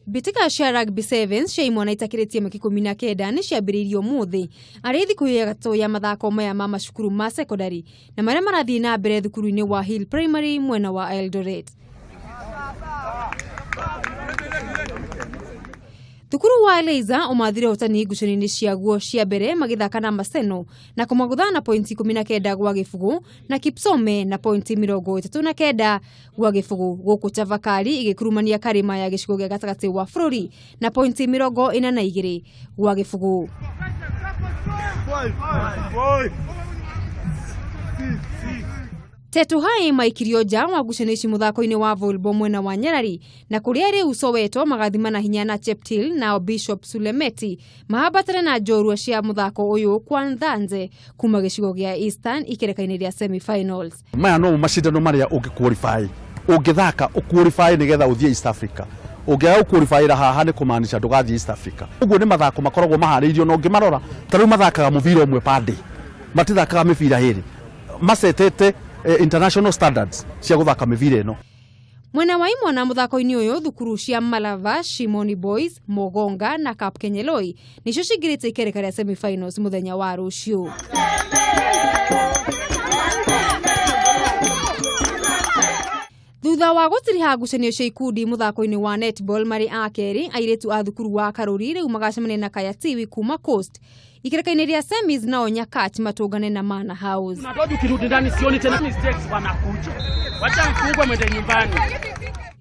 Bitika cia rugby sevens cia imwana itakiritie maki 19 ni ciambiriirio muthi ari thiku ya gato ya mathako maya ma macukuru ma secondary na maria marathii na mbere thukuru-ini wa Hill Primary mwena wa Eldoret. Thukuru wa Eliza umathire utani ngucanio-ini cia guo cia mbere magithaka na Maseno na kumagutha na pointi 19 gwa gibugu na Kipsome na pointi 39 gwa gibugu guku Chavakali igikurumania Karima ya gicigo gia gatagati wa bururi na pointi 42 gwa gibugu. Tetu Hai maikirio nja wa ngucanio muthako-ini wa volleyball mwena wa Nyarari na kuria riu Soweto magathima na hinya na Cheptil na Bishop Sulemeti mahabatana na njorua cia muthako uyu kwa Nthanze kuma gicigo gia Eastern ikereka-ini ria semi-finals. Maya no macindano maria ungiqualify ungithaka uqualify nigetha uthie East Africa ungiaga uqualify ra haha ni kumaanisha ndugathie East Africa. Uguo ni mathako makoragwo mahariirio no ngimarora tariu mathakaga muvira umwe pande matithakaga mivira hiri masetete international standards cia guthaka mivira ino. Mwena wa imwana muthako-ini uyu thukuru cia Malava, Shimoni Boys, Mogonga na Cap Kenyeloi nicio cingirite ikereka ria semi-finals muthenya wa rucio. Thutha wa gutiriha ngucanio cia ikundi muthako-ini wa netball mari akeri airetu a thukuru wa Karuri riu magacemania na Kayatiwi kuma Coast ikereka-ini ria semis nao Nyakach matungane na Mana House. Unatoa ukirudi ndani sioni tena mistakes wanakuja. Wacha mfungwe mwende nyumbani.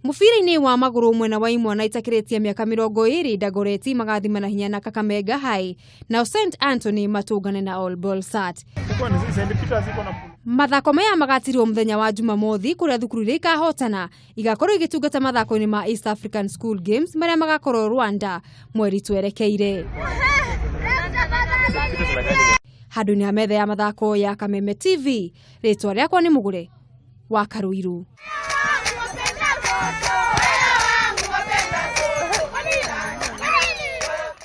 Mufira-ini wa maguru mwena wa imwana itakiritie miaka 20 Dagoreti magathima na hinya na Kakamega High na St Anthony matungane na All Bolsat. Mathako maya magatirwo muthenya wa Jumamothi kuria thukuru ria ikahotana igakorwo igitungata mathako-ini ma East African School Games maria magakorwo Rwanda mweri twerekeire. Haduni ya metha ya mathako ya Kameme TV, ritwa riakwa ni Mugure wa Karuiru.